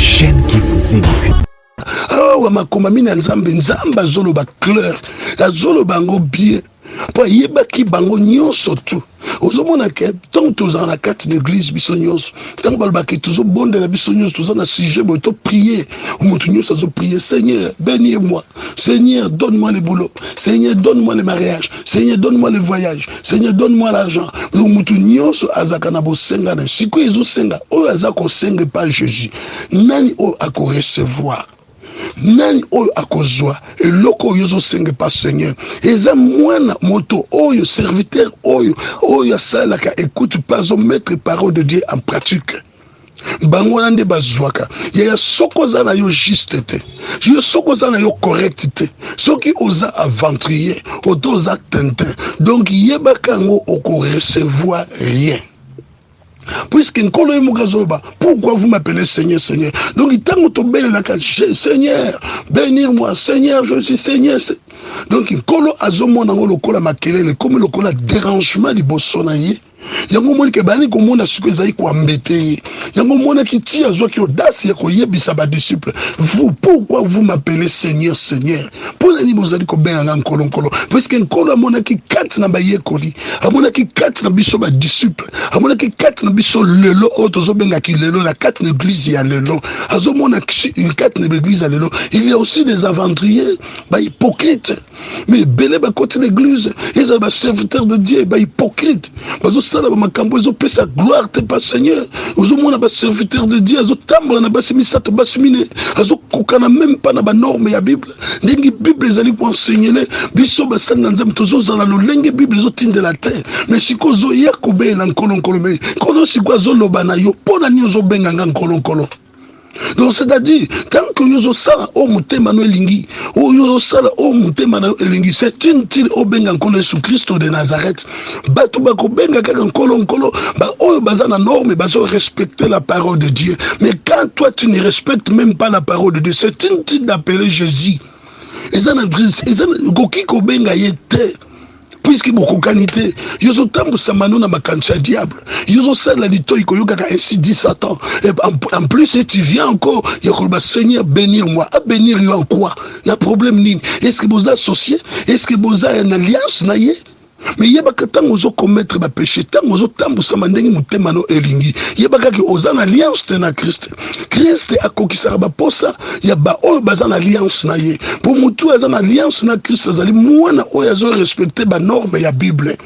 chaîne qui vous édifie. awa makomami na nzambe nzambe azoloba clair azoloba ngo bien po yebaki bango nyonso tu ozomona ke tant tozala na kati d'église biso nyonso tant balobaki tozobondela biso nyonso toza na sujet boye to prier omoto nyonso azoprier Seigneur bénis-moi, Seigneur donne-moi le boulot, Seigneur donne-moi le mariage, Seigneur donne-moi le voyage, Seigneur donne-moi l'argent. Omoto nyonso azaka na bosenga na siko ezosenga oyo aza kosenga pa Jésus nani oyo akorecevoir nani oyo akozwa eloko oyo ozosenga pa Seigneur eza mwana moto oyo serviteur oyo asalaka écoute pas mettre parole de Dieu en pratique bango wana nde bazwaka yaya soko oza na yo juste te yo soko oza na yo correct te soki oza aventurier oto oza tintin donc yebaka yango okorecevoir rien. Puisque nkolo emugazoloba, pourquoi vous m'appelez Seigneur, Seigneur? Donc il t'a tombé la cage, Seigneur, bénir-moi, Seigneur, je suis Seigneur. Donc nkolo azomona ngo lokola makelele, comme lokola dérangement liboso na ye. Yango moni ke bani ko mona siko ezali ko ambete. Yango mona ki ti azwa ki audace ya ko yebisa ba disciple. Vous pourquoi vous m'appelez Seigneur, Seigneur? Pona ni bozali ko benga nkolo nkolo. Parce que nkolo amona ki kat na ba yekoli. Amona ki kat na biso ba disciple. Amona ki kat na biso lelo otozo benga ki lelo la kat na église ya lelo. Azomona ki kat na église ya lelo. Il y a aussi des aventuriers ba hypocrites. Mais belé ba côté l'église, ils sont serviteurs de Dieu ba hypocrites. Parce que ça là makambo ils ont payé sa gloire te pas Seigneur. Ils ont mona ba serviteurs de Dieu, ils ont tambla na ba simisa to ba simine. Ils ont kokana même pas na ba norme ya Bible. Ndenge Bible ezali ko enseigner biso ba sanga nzam tozo zala lo lenge Bible zo tinde la terre. Mais siko zo ya ko be na nkolo nkolo me. Kono siko zo loba na yo pona ni zo benga nkolo nkolo. Donc c'est-à-dire tant que yozo sala o mutema no elingi o yozo sala o mutema no elingi c'est une tile o benga nkolo Yesu Christo de Nazareth batu bako benga kaka nkolo nkolo ba o bazana norme bazo respecter la parole de Dieu. Mais quand toi tu ne respectes même pas la parole de Dieu, c'est une tile d'appeler Jésus ezana goki ko benga yete. Puisque beaucoup qualité, ils ont tant de samano na makancha diable, ils ont ça la lito ikoyoka ainsi dit Satan. Et en plus, tu viens encore, il y a Seigneur bénir moi, à bénir yo en quoi? Le problème ni. Est-ce que vous associez? Est-ce que vous avez une alliance naïe? Mais il y a pas tant aux commettre ba péché, tant aux tambu samandenge mutemano elingi. Il y a pas que aux en alliance na Christ. Christ a kokisara ba posa, il y a ba o bazan alliance na ye. Pour mutu azan alliance na Christ azali mwana o yazo respecter ba norme ya Bible.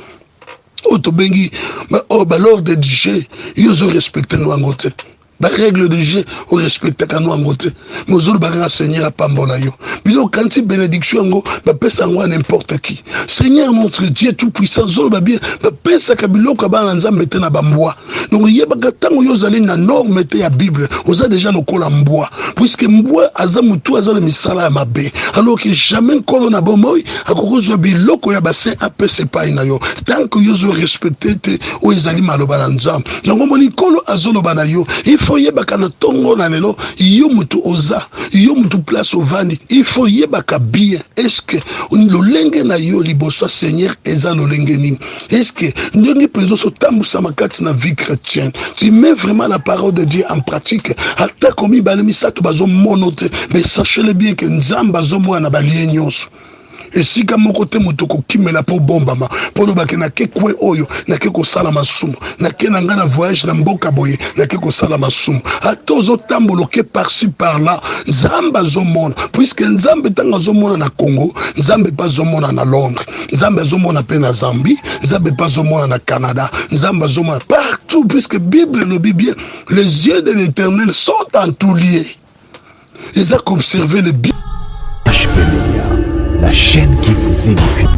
Otobengi ba o ba l'ordre de Dieu, ils ont respecté no angote. Ba règle de jeu au respecte kanu angote mozolo ba Seigneur a pambola yo bilo kanti bénédiction ngo ba pesa ngo n'importe qui Seigneur notre Dieu tout puissant zolo ba bien ba pesa kabilo ka ba nzambe te na bamboa donc yeba katango yo zali na norme te ya Bible oza déjà lokola mboa puisque mboa aza mutu aza le misala ya mabe alors que jamais kolo na bomoy akokozwa biloko ya bassin apese pa ina yo tant que yo zo respecter te o ezali maloba na nzambe yango moni kolo azolo bana yo il faut yebaka na tongo na lelo yo mutu oza yo mutu place ovandi il faut yebaka bien est-ce que lolenge na yo liboso Seigneur eza lolenge nini est-ce que ndenge pezo so tambusa makati na vie chrétienne tu mets vraiment la parole de Dieu en pratique ata komi balemi sato bazo monote mais sachez-le bien que nzamba zo mwana balie nyonso. Et si comme côté motoko kimela po bombama po no bakena ke kwe oyo na ke ko sala masumu na ke na ngana voyage na mboka boye na ke ko sala masumu atozo tambolo ke par-ci par-là nzamba zomona puisque nzambe tanga zomona na Congo nzambe pas zomona na Londres nzambe zomona pe na Zambie nzambe pas zomona na Canada nzambe zomona partout puisque Bible le dit bien les yeux de l'Éternel sont en tout lieu. Ils ont observé le bien. La chaîne qui vous édifie.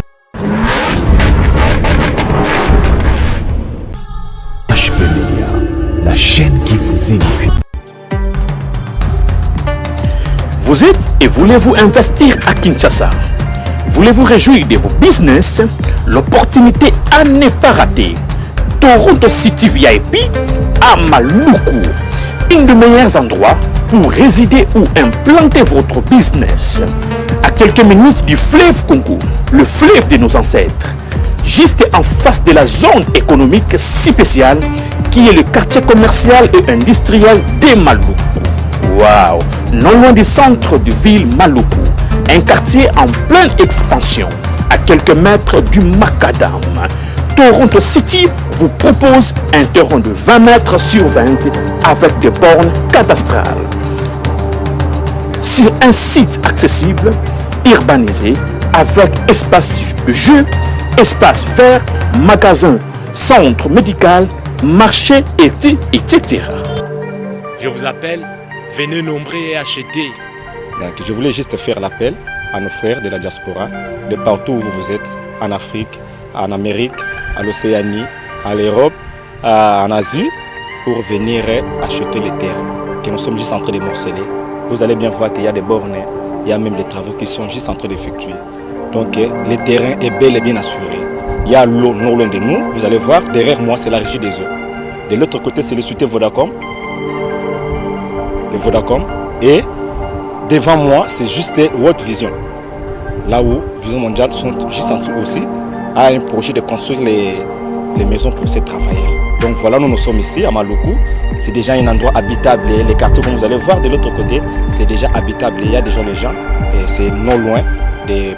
HP Media, la chaîne qui vous édifie. Vous êtes et voulez-vous investir à Kinshasa? Voulez-vous réjouir de vos business? L'opportunité à ne pas rater. Toronto City VIP à Maluku. Un des meilleurs endroits pour résider ou implanter votre business. À quelques minutes du fleuve Congo, le fleuve de nos ancêtres, juste en face de la zone économique si spéciale qui est le quartier commercial et industriel de Maluku. Waouh! Non loin du centre de ville Maluku, un quartier en pleine expansion, à quelques mètres du Macadam. Toronto City vous propose un terrain de 20 mètres sur 20 avec des bornes cadastrales. Sur un site accessible, urbanisé, avec espace de jeu, espace vert, magasin, centre médical, marché, etc. Je vous appelle, venez nombrer et acheter. Donc, je voulais juste faire l'appel à nos frères de la diaspora, de partout où vous êtes, en Afrique, en Amérique, à l'Océanie, à l'Europe, en Asie, pour venir acheter les terrains que nous sommes juste en train de morceler. Vous allez bien voir qu'il y a des bornes, il y a même des travaux qui sont juste en train d'effectuer. Donc le terrain est bel et bien assuré. Il y a l'eau non loin de nous, vous allez voir, derrière moi c'est la régie des eaux. De l'autre côté c'est le société Vodacom. Et devant moi c'est juste World Vision. Là où Vision Mondiale sont juste en train aussi à un projet de construire les maisons pour ces travailleurs. Donc voilà, nous sommes ici à Maluku. C'est déjà un endroit habitable. Les quartiers, comme vous allez voir de l'autre côté, c'est déjà habitable. Il y a déjà les gens et c'est non loin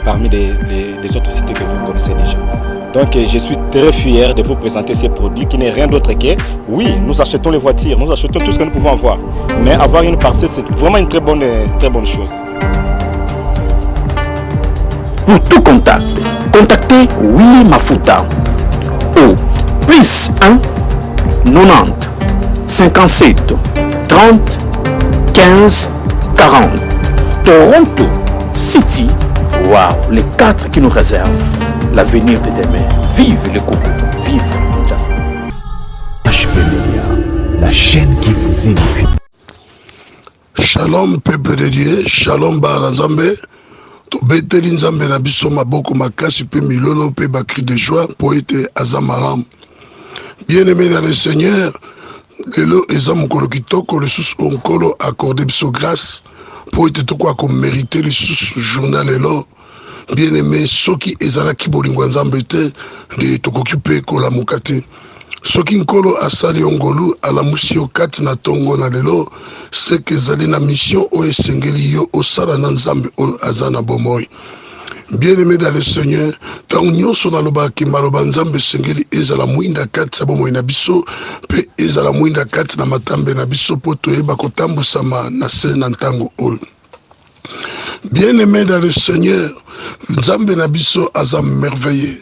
parmi les autres cités que vous connaissez déjà. Donc je suis très fier de vous présenter ces produits qui n'est rien d'autre que, oui, nous achetons les voitures, nous achetons tout ce que nous pouvons avoir. Mais avoir une parcelle, c'est vraiment une très bonne chose. Pour tout contact, contactez Willy Mafuta au +1 90 57 30 15 40. Toronto City, waouh, les 4 qui nous réservent l'avenir de demain. Vive le Congo, vive Kinshasa. HP Media, la chaîne qui vous édifie. Shalom peuple de Dieu, shalom Barazambe. Tobeteli nzambe na biso maboko makasi pe milolo pe bakri de joie pour être azamaram. Bien-aimé dans le Seigneur, lelo eza mokolo kitoko lisusu onkolo accordé biso grâce pour être tout quoi comme mériter lisusu journal lelo. Bien-aimé soki ezalaki bolingo nzambe te de tokoki pe kolamuka te. Soki nkolo asali ongolu alamusi yo kati na tongo na lelo seke ezali na mission oyo esengeli yo osala na nzambe oyo aza na bomoi. Bien-aimé dans le Seigneur, tant nyonso nalobaki maloba nzambe esengeli ezala mwinda kati ya bomoi na biso pe ezala mwinda kati na matambe na biso po toyeba kotambusama na se na ntango oyo. Bien-aimé dans le Seigneur, nzambe na biso aza merveilleux.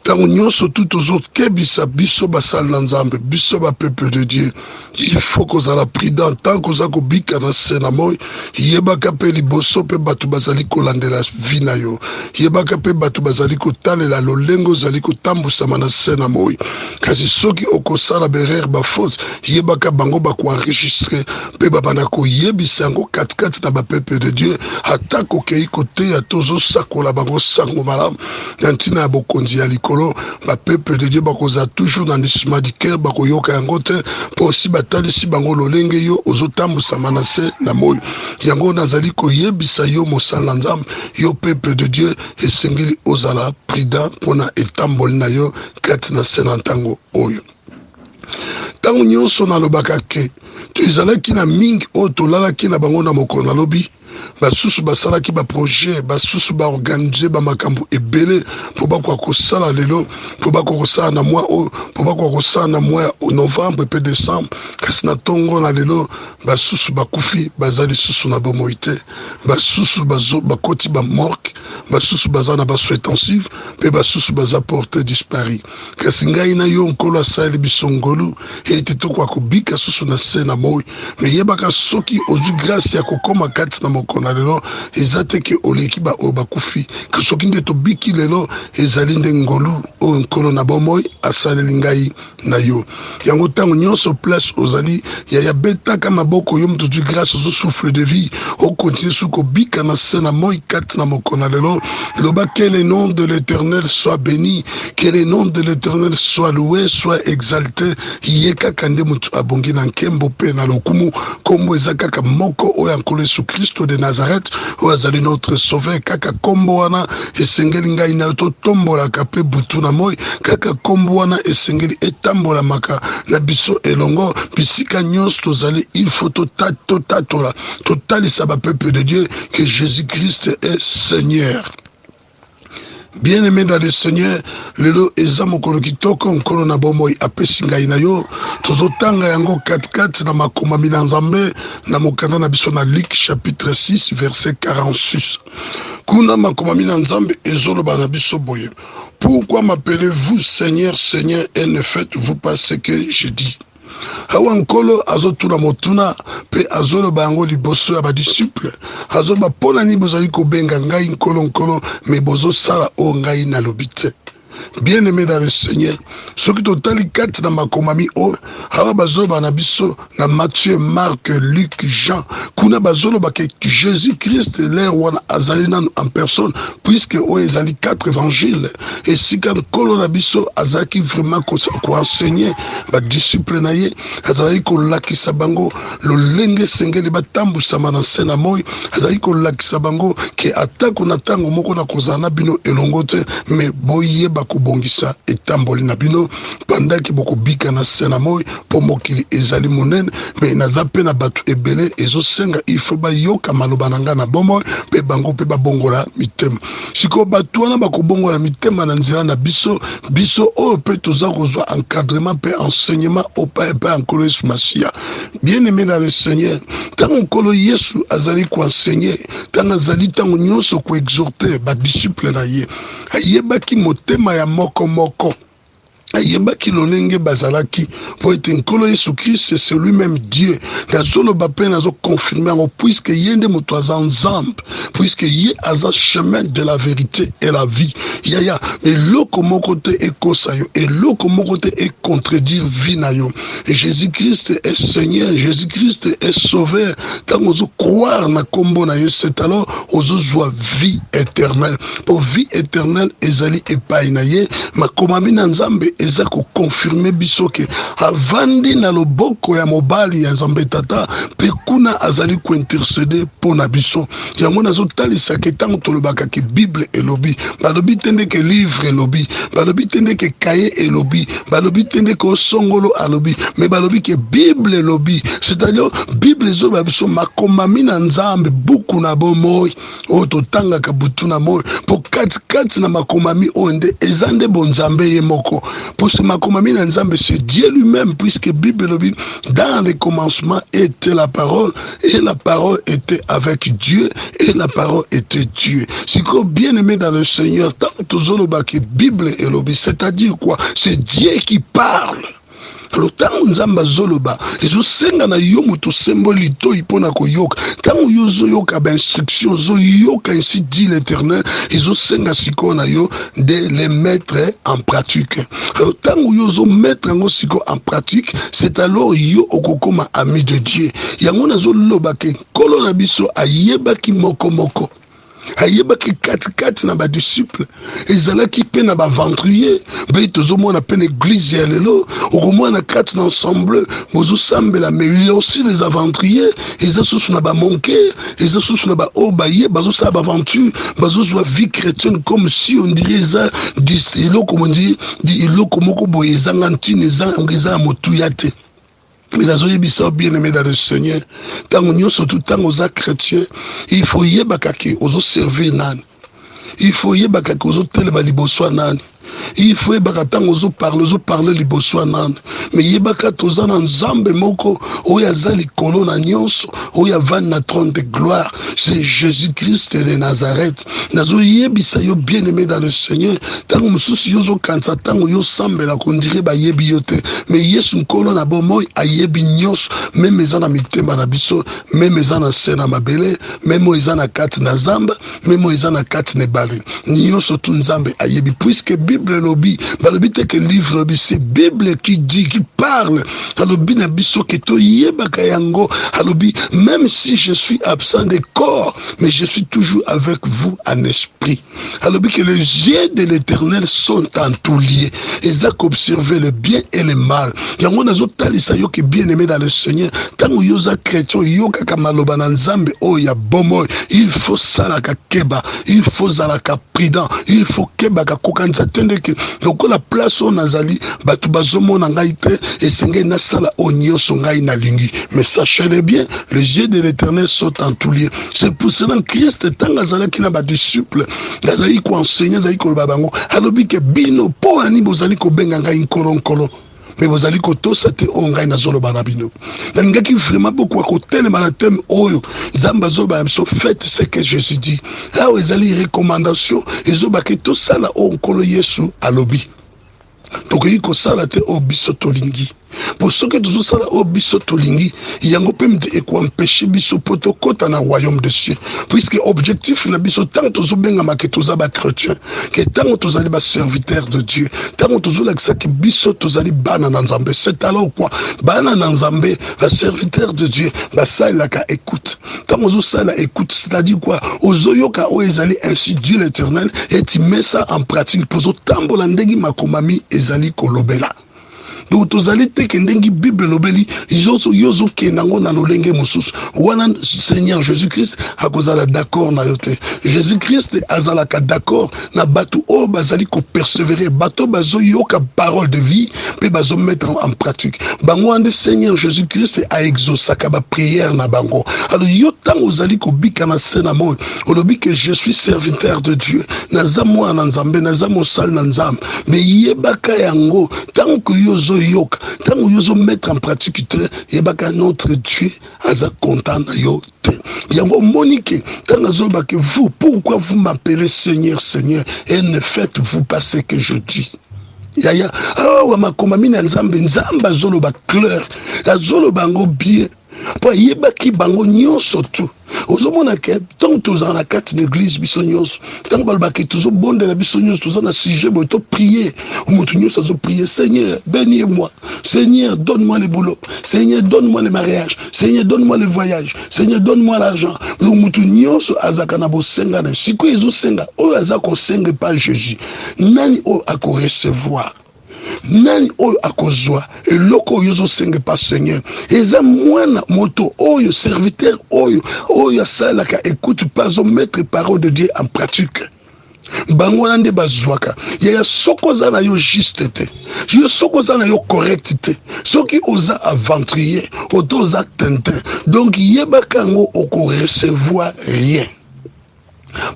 Tant nyonso tout aux autres kebisa biso basal na nzambe biso ba peuple de Dieu. Il faut qu'on soit prudent tant qu'on a kobika na sena moy yebaka pe liboso pe batu bazali kolandela vie na yo yebaka pe batu bazali kotalela lolengo zali kotambusama na sena moy kasi soki okosala berere ba faute yebaka bango ba ko enregistrer pe babana ko yebisa ngo katikati na ba peuple de Dieu atako kei kote ya tozo sakola bango sango malamu yantina ya bokonzi ya likolo ba peuple de Dieu bakoza toujours dans l'isma du cœur bakoyoka yango te po si talisi bango lolenge yo ozotambusama na se na moyo yango nazali koyebisa yo mosala nzambe yo peuple de Dieu esengeli ozala prudent mpona etamboli na yo kati na se na ntango oyo. Ntango nyonso nalobaka ke tozalaki na mingi oyo tolalaki na bango na mokolo nalobi basusu basalaki baprojet basusu baorganize bamakambo ebele mpo bakoka kosala lelo mpo bakoka kosala na mwa oyo mpo bakoka kosala na mwa ya novembre mpe décembre kasi na ntongo na lelo basusu bakufi baza lisusu na bomoi te basusu bakoti bamorke basusu baza na baso intensive mpe basusu baza porte dispari kasi ngai na yo nkolo asaleli biso ngolu ete tokoka kobika susu na se na moi me yebaka soki ozwi grâce ya kokoma kati na mokolo na lelo eza te ke oleki baoyo bakufi ke soki nde tobiki lelo ezali nde ngolu oyo nkolo na bomoi asaleli ngai na yo yango ntango nyonso place ozali ya betaka maboko yo moto ozwi grâce ozosouffle de vie okontinue su kobika na se na moi kati na mokolo na lelo Bango, loba que le nom de l'Éternel soit béni, que le nom de l'Éternel soit loué, soit exalté. Yeka kande mutu abongi na nkembo pe na lokumu, kombo eza kaka moko oyo ankolo Yesu Christo de Nazareth, oyo azali notre sauveur, kaka kombo wana esengeli ngai na to tombola kape butu na moi, kaka kombo wana esengeli etambola maka na biso elongo, bisika nyonso tozali, il faut totatola, totalisa ba peuple de Dieu que Jésus-Christ est Seigneur. Bien-aimé dans le Seigneur, lelo eza mokolo kitoko nkolo na bomoi apesi ngai na yo, tozotanga yango 4 na makomami na Nzambe na mokanda na biso na Luc chapitre 6 verset 46. Kuna makomami na Nzambe ezoloba na biso boye. Pourquoi m'appelez-vous Seigneur, Seigneur, et ne faites-vous pas ce que je dis? Hawa nkolo azotuna motuna pe azoloba yango liboso ya badisciple, azoba pona ni bozali kobenga ngai nkolo me bozosala o ngai nalobi te. Bien-aimé dans le Seigneur, ce qui totali 4 na makomami o, hawa bazoloba na biso na Matthieu, Marc, Luc, Jean, kuna bazoloba ke Jésus-Christ l'air wana azali nanu en personne, puisque o ezali 4 évangiles, et si quand kolo na biso azaki vraiment ko enseigner ba disciple na ye, azali ko lakisa bango lolenge sengeli batambusa na sena moi, azali ko lakisa bango ke atako na tango moko na kozana bino elongo te, mais boye ba kubongisa etamboli na bino pendaki bokobika na sena moi po mokili ezali monene, me nazape na batu ebele ezosenga ifo bayoka maloba na nga na bomo pe bango pe babongola mitema. Siko batu wana bakobongola mitema na nzela na biso oyo pe toza kozwa encadrement pe enseignement opa pe nkolo Yesu Masia. Bien-aimé dans le Seigneur, tango nkolo Yesu azali ko enseigner, tango azali tango nyonso ko exhorter ba disciple na ye, ayebaki motema ya moko ayebaki lolenge bazalaki po ete nkolo Yesu Christ c'est lui-même Dieu. Nazoloba pe nazo confirmer yango puisque ye nde moto aza Nzambe, puisque ye aza chemin de la vérité et la vie. Yaya eloko moko te ekosa yo, eloko moko te e contredire vie na yo. Jésus-Christ est Seigneur, Jésus-Christ est Sauveur. Tango ozo croire na kombo na yo, c'est alors ozozwa vie éternelle. Pour vie éternelle ezali epai na ye, makomami na Nzambe eza ko confirmer biso ke avandi na loboko ya mobali ya Nzambe Tata pe kuna azali ko intercéder pour na biso. Yango nazo talisa ke tango tolobaka ke Bible elobi, balobi tende ke livre elobi, balobi tende ke kaye elobi, balobi tende ke songolo alobi, mais balobi ke Bible elobi, c'est-à-dire Bible ezoba biso makomami na Nzambe buku na bomoi o totanga ka butu na moi po kati na makomami onde ezande bonzambe ye moko. Pour ce makomami na Nzambe, c'est Dieu lui-même, puisque Bible le dit, dans le commencement était la parole, et la parole était avec Dieu, et la parole était Dieu. Si quoi bien aimé dans le Seigneur, tant que Zolobaki, Bible et lobby, c'est-à-dire quoi? C'est Dieu qui parle. Alors tango Nzamba zoloba ezosenga na yo mutu symbole to ipona koyoka, tango yo zoyoka ba instruction zoyoka ainsi dit l'Éternel, ezosenga siko na yo de les mettre en pratique. Alors tango yo zo mettre ngo siko en pratique, c'est alors yo okokoma ami de Dieu. Yango na zoloba ke kolo na biso ayebaki moko ayebaki kati na ba disciple ezalaki pe na ba ventrier be tozomona pe l'église ya lelo okomona kati na ensemble bozo sambela, mais il y a aussi les aventuriers ezasusu na ba monke ezasusu na ba obaye bazo sa ba aventure bazo zwa vie chrétienne comme si on dirait ça disilo comme on dit iloko moko boye ezanga ntine ezanga motuya te. Mais nazoyebisa bien-aimé dans le Seigneur, tango nyonso tout tango za chrétien, il faut yebaka ke ozo servir nani, il faut yebaka ke ozo telema liboso nani, il faut yebaka tango ozo parler liboso nani, mais yebaka toza na Nzambe moko oyo aza likolo na nyonso oyo avandi na trône de gloire, c'est Jésus-Christ de Nazareth. Nazoyebisa yo bien-aimé dans le Seigneur, tango mususu yo zo kansa tango yo sambela kondire ba yebi yo te, mais Yesu nkolo na bomoi ayebi nyonso, même eza na mitema na biso, même eza na sena mabele, même eza na kati na zamba, même eza na kati na bale nyonso tu Nzambe ayebi, puisque Bible lobby, balobi te que livre lobby, c'est Bible qui dit, qui parle. Alobi na biso keto yebaka yango, alobi même si je suis absent de corps, mais je suis toujours avec vous en esprit. Alobi que les yeux de l'Éternel sont en tout liés. Ezak observer le bien et le mal. Yango nazo talisa yo ki bien aimé dans le Seigneur. Tango yoza chrétien yoka kamaloba na nzambe o ya bomo, il faut salaka keba, il faut zalaka prudent, il faut keba ka kokanza tende que lokola place on azali batu bazomona ngai te esenge na sala onyoso ngai na lingi. Mais sachez-le bien, les yeux de l'Éternel sont en tout lieu. C'est pour cela que Christ tanga zala ki na ba disciple nazali ko enseigner zali ko babango alobi ke bino po ani bozali ko benga ngai nkolo. Mais vous allez koto sate ongai na zolo banabino. Nangaki vraiment beaucoup à côté le malatem oyo. Zamba zoba so faites ce que Jésus dit. Là où ils allaient recommandation, ils ont baké tout ça là onkolo Yesu alobi. Donc il ko sala te obiso tolingi. Pour ce que tout ça là obiso tolingi, yango pem de ko empêcher biso poto kota na royaume de cieux. Puisque objectif na biso tant to benga maketo za ba chrétien, que tant to zali ba serviteur de Dieu, tant to zola que biso to zali bana na nzambe. C'est alors quoi? Bana na nzambe, ba serviteur de Dieu, ba ça la ka écoute. Tant ozo ça la écoute, c'est-à-dire quoi? Ozoyoka o ezali ainsi Dieu l'Éternel et tu mets ça en pratique pour tambola ndegi makomami ezali kolobela. Donc tozali te ke ndengi Bible lobeli yozo ke nango na lolenge mususu wana Seigneur Jésus-Christ akozala d'accord na yote. Jésus-Christ azalaka d'accord na batu o bazali ko persévérer bato bazo yoka parole de vie pe bazo mettre en pratique. Bango ande Seigneur Jésus-Christ a exaucaka ba prière na bango. Alors yo tango ozali ko bika na sena mo olobi que je suis serviteur de Dieu. Nazamo na nzambe nazamo sal na nzambe. Mais yebaka yango tango que yozo yoka tango yozo mettre en pratique te yebaka notre Dieu aza content na yo te. Yango monique tango zoba que vous pourquoi vous m'appelez Seigneur Seigneur et ne faites-vous pas ce que je dis. Yaya awa makomami na nzambe nzamba zolo ba clair azolo bango bien po yebaki bango nyonso tu ozomona ke tant tozana na kati l'église biso nyonso tant balbaki tuzo bonde na biso nyonso tozana sujet bo to prier mutu nyonso zo prier Seigneur bénis-moi, Seigneur donne-moi le boulot, Seigneur donne-moi le mariage, Seigneur donne-moi le voyage, Seigneur donne-moi l'argent. Mutu nyonso azaka na bosenga na siko ezo senga o azako senga pa Jésus nani o ako recevoir nani oyo akozwa eloko oyo ozosenge pa Seigneur eza mwana moto oyo serviteur oyo asalaka écoute pas mettre parole de Dieu en pratique. Bango nande bazwaka ya soko za na yo juste te yo soko za na yo correct te soki oza aventurier oza tintin donc yebaka ngo oko recevoir rien.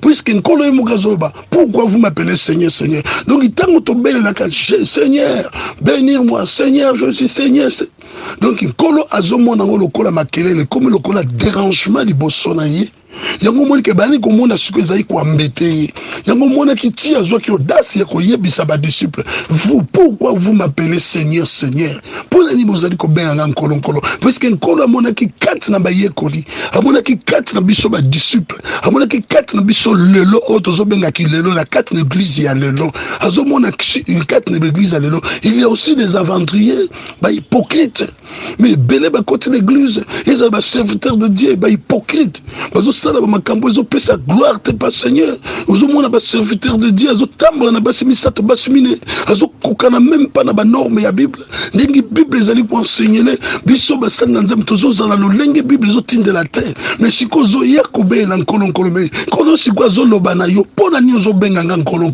Puisque nkolo emukazoba pourquoi vous m'appelez Seigneur Seigneur. Donc tango to belela ka Seigneur bénir-moi Seigneur je suis Seigneur. Donc nkolo azomona ngo lokola makelele comme lokola dérangement liboso na ye. Yango moni ke bani ko mona siko ezai ko ambete yango mona ki ti azwa ki audace ya ko yebisa ba disciple vous pourquoi vous m'appelez Seigneur Seigneur pour nani bozali ko benga nkolo parce que nkolo amona ki kati na ba yekoli amona ki kati na biso ba disciple amona ki kati na biso lelo otozo benga ki lelo na kati na église ya lelo azomona ki kati na église ya lelo il y a aussi des aventuriers ba hypocrites mais belé ba côté l'église ils ont ba serviteurs de Dieu ba hypocrites bazo sala ba makambo ezo pesa gloire te pas Seigneur ozomona ba serviteur de Dieu azotambola na basimisato basimine azokokana même pas na ba norme ya Bible ndenge Bible ezali ko enseigner biso basanga nzambe tozozala lolenge Bible ezotindela te mais siko zo yakobe na nkolo mais kono siko azoloba na yo pona ni ozobenga nga nkolo.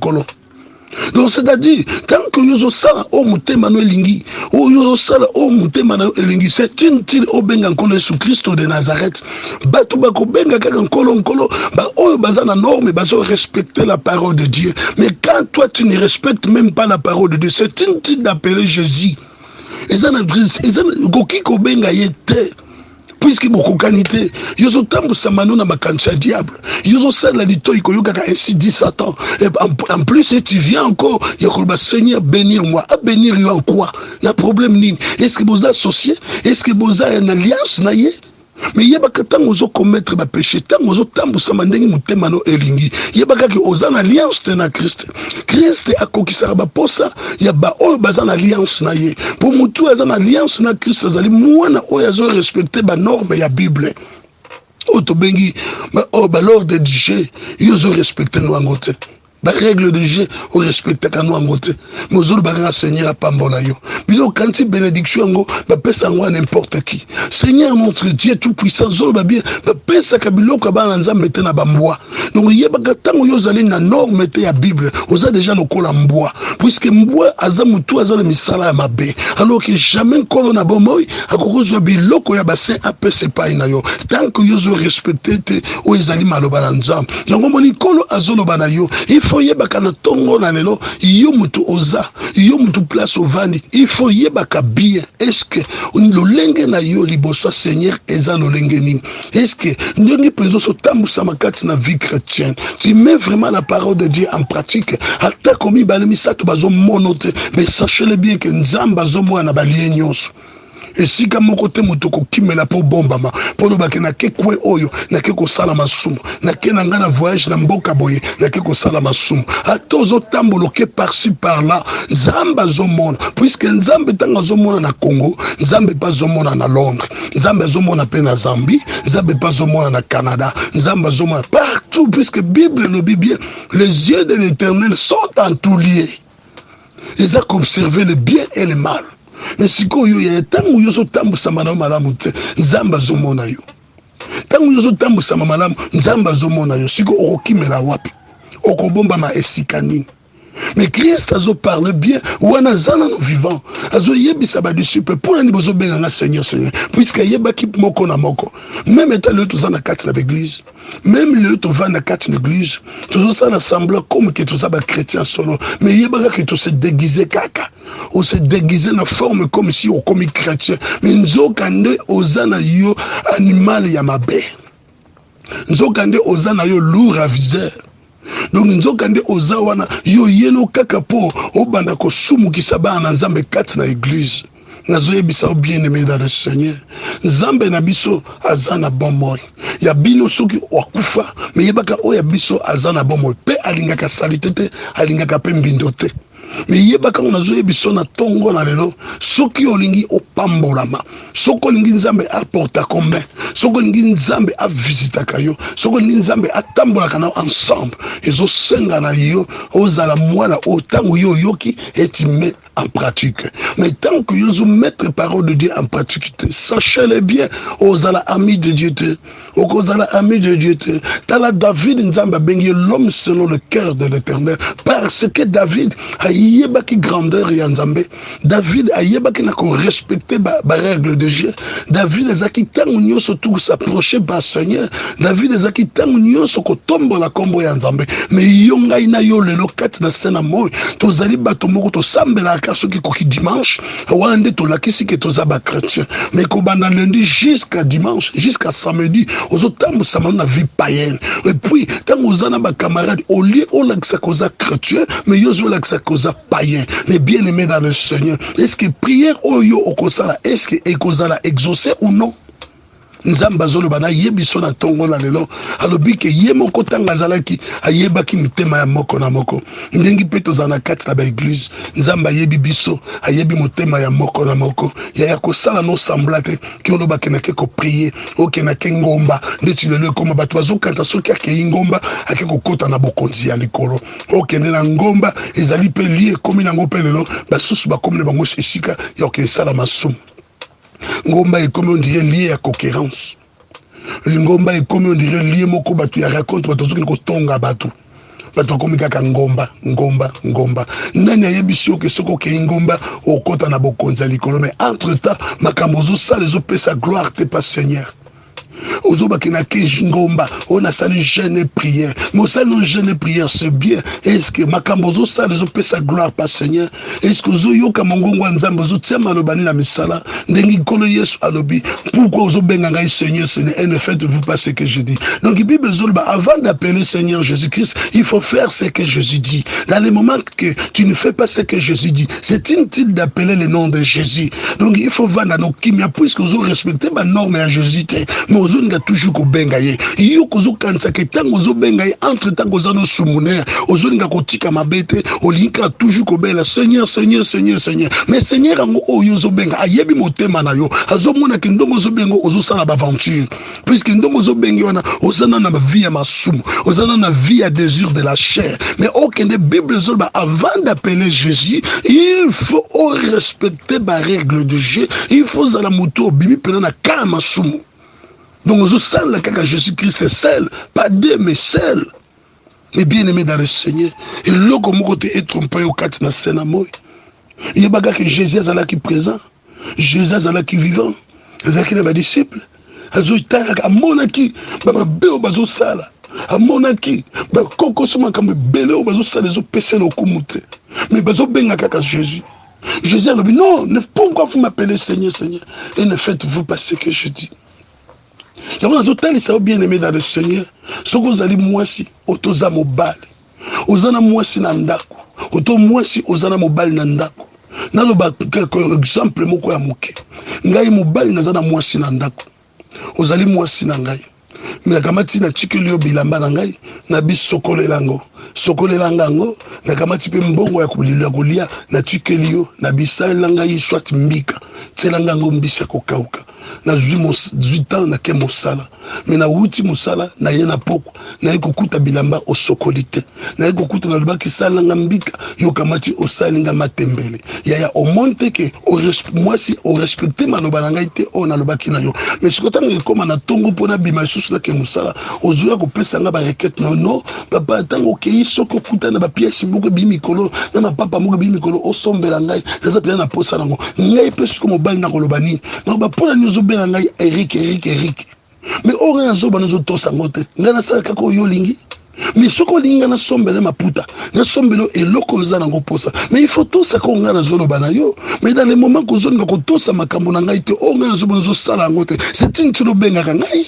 Donc c'est-à-dire tant que yozo sala o mutema no elingi o yozo sala o mutema no elingi c'est une tile o benga nkolo Yesu Christo de Nazareth batu bako benga kaka nkolo ba o bazana norme bazo respecter la parole de Dieu mais quand toi tu ne respectes même pas la parole de Dieu c'est une tile d'appeler Jésus ezana goki ko benga yete. Puisque beaucoup qualité, yozo tambu samano na makancha diable, yozo sala lito ikoyoka ainsi dit Satan. Et en plus, et tu viens encore, yakolba Seigneur bénir-moi, à bénir yo en quoi? La problème ni. Est-ce que vous associez? Est-ce que vous avez une alliance naïe? mais yebaka ntango ozokommettre bapéché ntango ozotambusama ndenge motema no elingi yebaka ke oza na alliance te na Christ. Christ akokisaka baposa ya baoyo baza na alliance na ye mpo motu aza na alliance na Christ azali mwana oyo azorespecte banorme ya Bible oyo tobengi balorde du jeu yo ozorespecte no yango te. La règle de jeu, on respecte quand nous en côté. Mais aux autres, bah, Seigneur, pas bon là yo. Bilo quand il bénédiction ngo, bah pesa ngo n'importe qui. Seigneur notre Dieu tout puissant, zolo bah bien, bah pesa kabilo kaba nzambe te na bamboa. Donc yé bah tango yo zali na norme te ya Bible, oza déjà le kola mboa. Puisque mboa azamu tout azale misala ya mabe. Alors que jamais kolo na bomoy, akoko zo biloko ya bassin apese pa ina yo. Tant que yo zo respecté te o ezali maloba na nzambe. Yango moni kolo azolo bana yo. Il faut yebaka na tongo na lelo yo mutu oza yo mutu place ovandi il faut yebaka bien est-ce que lolenge na yo liboso Seigneur eza lolenge nini est-ce que ndenge penzo so tambusa makati na vie chrétienne tu mets vraiment la parole de Dieu en pratique ata komi balemi sato bazo monote mais sachez-le bien que nzamba zo mwana balie nyonso. Et si comme mon côté motoko kimela po bombama po lo bakena ke kwe oyo na ke ko sala masumu na ke na ngana voyage na mboka boye na ke ko sala masumu atozo tambolo ke par-ci par-là nzamba zomona puisque nzambe tanga zomona na Congo nzambe pas zomona na Londres nzambe zomona pe na Zambie nzambe pas zomona na Canada nzamba zomona partout puisque Bible le dit bien les yeux de l'Éternel sont en tout liés ils ont observé le bien et le mal. Mais si ko yo ya tangu yo so tambusa malamu malamu te nzamba zomona yo tangu yo so tambusa malamu nzamba zomona yo siko okokimela wapi okobomba ma esika nini. Mais Christ azo parle bien wana zana no vivant azo yebisa ba disciple pour ni bozo benga Seigneur Seigneur puisque yebaki moko na moko même état le to zana kati na l'église même le to va na kati na l'église toujours ça semblant comme que tout ça ba chrétien solo mais yebaka que tout se déguiser kaka on se déguiser na forme comme si on comme chrétien mais nzokande ozana yo animal ya mabe nzokande ozana yo lourd aviseur. Donc nzokande oza wana yo yelo kaka po obanda ko sumukisa bana nzambe kati na église nazoyebisa bien aimé dans le Seigneur nzambe na biso azana bomoy ya bino soki wakufa mais yebaka o ya biso azana bomoy pe alingaka salitete alingaka pe mbindo te. Mais yebaka onazoye biso na tongo na lelo soki olingi opambolama soko lingi nzambe apporta combien soko lingi nzambe a visita kayo soko lingi nzambe atambola kana ensemble ezo senga na yo ozala mwana otango yo yoki et tu mets en pratique. Mais tant que vous mettez parole de Dieu en pratique, sachez-le bien, ozala ami de Dieu te, ozala ami de Dieu te. Tala David nzamba bengi l'homme selon le cœur de l'Éternel, parce que David a yebaki grandeur ya nzambe. David a yebaki na ko respecter ba règle de Dieu. David ezaki tango nyoso tout s'approcher ba Seigneur. David ezaki tango nyoso ko tombo la kombo ya nzambe. Mais yonga ina yo lelo kati na sena moy, tozali bato moko to sambela soki koki dimanche wande to lakisi ke toza ba chrétien mais ko banda lundi jusqu'à dimanche jusqu'à samedi ozotambu samana na vie païenne et puis tant ozana ba camarade au lieu au lakisa koza chrétien mais yozo lakisa koza païen. Mais bien aimé dans le Seigneur, est-ce que prière oyo okosala est-ce que ekozala exaucé ou non? Nzamba zolo bana yebiso na tongo na lelo alobi ke ye moko tanga zalaki ayebaki mutema ya moko na moko ndengi peto zana kati na ba église nzamba yebi biso ayebi mutema ya moko na moko ya kosala no semblate ki oloba kenake ko prier okenake ngomba ndeti lelo koma bato bazokanta soki ake ngomba ake kokota na bokonzi ya likolo okende na ngomba ezali pe lié komi na ngo pe lelo basusu bakomne bango esika ya okesala masumu. Ngomba est comme on dirait lié à concurrence. Ngomba est comme on dirait lié moko batu ya raconte batu soki ko tonga batu. Batu komi kaka ngomba. Nani ayebisio ke soko ke ngomba okota na bokonza likolo mais entre temps makambo zo sa les opesa gloire te pas Seigneur. Ozoba kenake jingomba. On a sali jeûne et prière. Mais au sali non jeûne et prière, c'est bien. Est-ce que makambozo sali zo pesa gloire par Seigneur? Est-ce que zo yoka mongongo nzambe zo tiama lobani na misala? Ndengi kolo Yesu alobi. Pourquoi ozo benga ngai Seigneur, Seigneur? Et ne faites-vous pas ce que je dis. Donc, la Bible zolba, avant d'appeler Seigneur Jésus-Christ, il faut faire ce que Jésus dit. Dans les moments que tu ne fais pas ce que Jésus dit, c'est inutile d'appeler le nom de Jésus. Donc, il faut vendre nos kimia, puisque vous respectez ma norme à Jésus, mais vous avez toujours qu'au bengaye. Il y a qu'aux kansa que tant aux bengaye, entre tant aux anos soumounère, aux onga kotika ma bête, au linka toujours qu'au benga, Seigneur, Seigneur, Seigneur, Seigneur. Mais Seigneur, en haut, yozo benga, ayebi motema na yo, azomona kindongo zo bengo, ozo sana aventure. Puisque ndongo zo bengi wana, ozana na vie à masumu, ozana na vie à désir de la chair. Mais aucun des Bibles zolba, avant d'appeler Jésus, il faut respecter la règle de Dieu. Il faut zala moto bimi penana kama sumu. Donc ozo sala la kaka Jésus-Christ est seul, pas deux mais seul. Mais bien aimé dans le Seigneur. Et là comme côté est trompé au kat na senamoy. Il y a baga que Jésus est qui présent. Jésus est qui vivant. Jésus est qui disciple. A monaki ba beo bazo sala a monaki ba koko soma kambe belo bazo sala zo pese lo kumute mais bazo benga kaka Jésus. Jésus a dit non, pourquoi vous m'appelez Seigneur, Seigneur et ne faites-vous pas ce que je dis. J'avais un hôtel, ça bien aimé dans le Seigneur. Ce que vous allez moi si otoza mobile ozana moi si nandako oto moi si ozana mobile nandako naloba quelques exemple moko ya moke ngai mobile nazana moi si nandako ozali mwasi na ngai mais nakamati na tikeli yo bilamba na ngai na bisokolela ngo sokolela ngango nakamati pe mbongo ya kolia na tikeli yo na bisalela ngai soit mbika tsela ngango mbisa kokauka na zui 18 ans na ke mosala mais na wuti mosala na ye na poko na ekokuta bilamba osokolite na ekokuta na lobaki sala ngambika yo kamati osalinga matembele ya o monte ke moi si o respecter maloba na ngai te o na lobaki na yo mais sikotanga ekoma na tongo pona bima susu na ke mosala ozuya ko pesa nga ba requête non papa tango ke isoko kuta na ba pièce moko bi mikolo na papa moko bi mikolo osombela ngai eza pena na posa nango ngai pesa ko mobali na kolobani na ba pona nyozo bela ngai Eric mais on a zo banozo to sangote ngana sala kako yo lingi mais soko linga na sombele maputa na sombelo eloko za na ngoposa mais il faut tout ça ko ngana zolo banayo mais dans les moments ko zonga ko tosa makambo na ngai te o ngana zo banozo sala ngote c'est une tulo benga ngai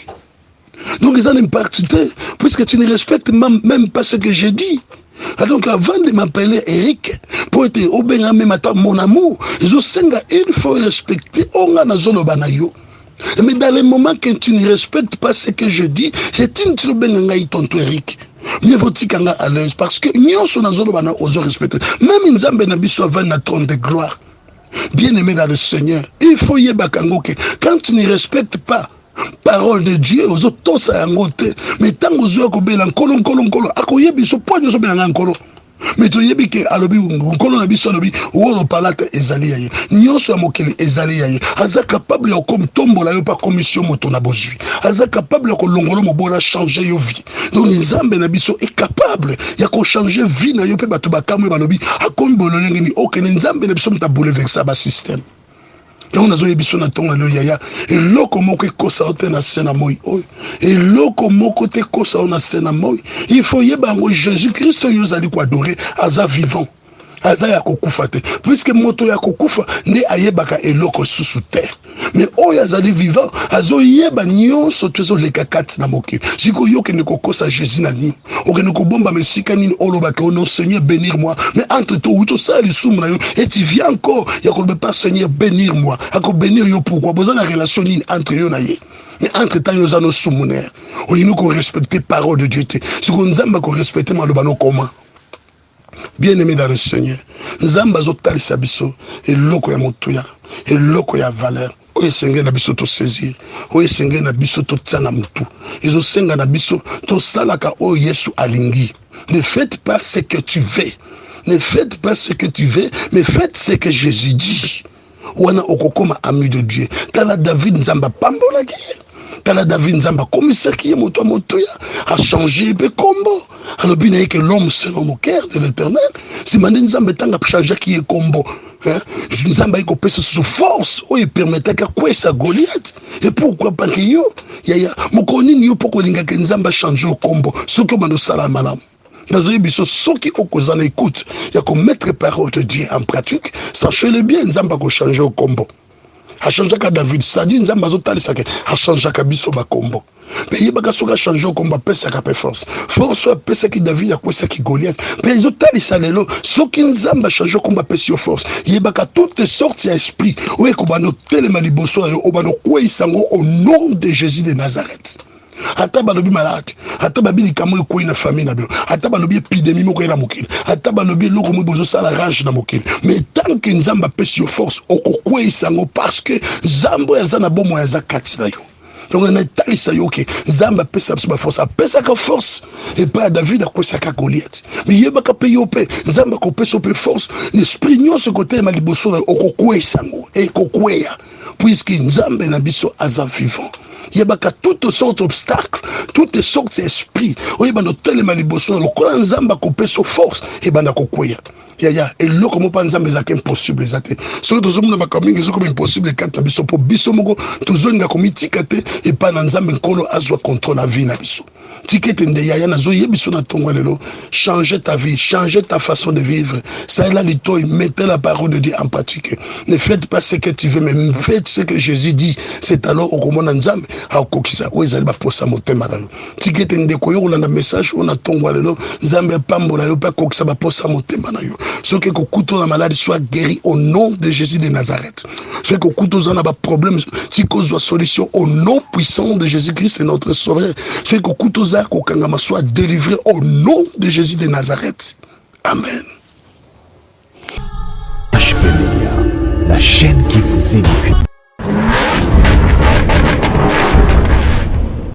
donc ils ont une partie puisque tu ne respectes même pas ce que j'ai dit. Donc avant de m'appeler Eric, pour être au benga même à mon amour, il faut respecter on ngana zolo banayo. Mais dans les moments que tu ne respectes pas ce que je dis, c'est une truc tonto Eric. Mieux vaut-il qu'on à l'aise parce que nous sommes dans respecter. Même Nzambe na biso avant na trône de gloire. Bien aimé dans le Seigneur, il faut y que quand tu ne respectes pas parole de Dieu, aux autres ça a monté. Mais tant que vous avez un colon, akoye biso point de un colon. Mais tu yebi ke alobi ngolo na biso alobi wolo palata ezali yaye nyoso ya mokili ezali yaye aza capable ya comme tombola yo pa commission moto na bozui aza capable ya ko longolo mobona changer yo vie donc Nzambe na biso est capable ya ko changer vie na yo pe batu bakamwe balobi akomi bololenge ni okene Nzambe na biso mta bouleverser ba système. Donc nazo yebiso na tonga lo yaya eloko moko ekosa ote na sena moi oyo eloko moko te kosa na sena moi il faut yeba ngo Jésus-Christ yo zali ko adorer aza vivant aza ya kokufa te puisque moto ya kokufa nde ayebaka eloko susu terre mais oyo azali vivant azo yeba nyonso tezo leka kati na moke siko yo ke ne kokosa Jésus na ni okene ko bomba mesika nini oloba ke ono Seigneur bénir moi mais entre toi uto sali sumu na yo et tu viens encore ya ko pas Seigneur bénir moi ako bénir yo pourquoi besoin la relation nini entre yo na ye mais entre temps yo zano sumuner on nous ko respecter parole de Dieu te siko nzamba ko respecter maloba no comment. Bien aimé dans le Seigneur, Nzamba zotalisa biso eloko ya motuya eloko ya valeur oyo senga na biso to saisir oyo senga na biso to tsana mutu ezo senga na biso to salaka oyo Yesu alingi. Ne faites pas ce que tu veux, ne faites pas ce que tu veux, mais faites ce que Jésus dit. Wana okokoma ami de Dieu. Tala David Nzamba pambola ki Tala David Nzamba commissaire qui est moto a changé pe combo. Alors bien que l'homme selon mon cœur de l'Éternel, si mané Nzamba tanga changer qui est combo. nzambe ayikopesa sous force oyo epermetaka kwesa Goliath. Et pourquoi pas que yo yaya mokoni ni yo po kolingaka nzambe changer kombo soki obanda osala malamu. Nazoyi biso soki okozana écoute ya ko mettre parole de Dieu en pratique, sachez-le bien, nzambe ko changer au kombo. A changer ka David, c'est-à-dire nzambe azotalisaka ke a changer ka biso ba kombo. Mais yebaka soka changer au kombo pesa ka force. Force pesa ki David a kwesa ki Goliath. Mais azotalisa lelo soki nzambe changer au kombo pesa yo force. Yebaka toutes sortes ya esprit. Oye ko bano telema liboso yo obano kweisango au nom de Jésus de Nazareth. Ata balobi malade, ata babili kamo ekoi na famille na bilo, ata balobi épidémie moko na mokili, ata balobi loko mo bozo sala rage na mokili. Mais tant que nzamba pesi yo force, okokwe isango parce que zambo ya zana bomo ya zakati na yo. Donc on a talisa yo ke nzamba pesa ba force, pesa ka force et pas David a kwesa ka Goliath. Mais yeba ka pe yo pe, nzamba ko pesa pe force, l'esprit nyo ce côté ma liboso okokwe isango et kokweya puisque nzambe na biso aza vivant. Il y a toutes sortes d'obstacles, toutes sortes d'esprits. Il y a tel maliboso, le courant nzamba kopé so force et bana kokoya. Ya et lo comme pas nzamba zaka impossible zate. So to zomu na bakamingi zo comme impossible quand biso po biso moko to zonga komitika te et pas nzamba nkolo azwa contrôle la vie na biso. Tikete nde ya na zo yebiso na tongo lelo, changer ta vie, changer ta façon de vivre. Ça là lito mettez la parole de Dieu en pratique. Ne faites pas ce que tu veux, mais faites ce que Jésus dit. C'est alors au komona nzamba akokisa oezali ba posa motema na yo. Tikete nde ko yo na message on a tongo lelo, nzamba pambola yo pa kokisa ba posa motema na yo. Ce que couteau la maladie soit guéri au nom de Jésus de Nazareth. Ce que couteau en a pas problème, si cause soit solution au nom puissant de Jésus-Christ notre sauveur. Ce que couteau a kokangama soit délivré au nom de Jésus de Nazareth. Amen. HP Media, la chaîne qui vous édifie.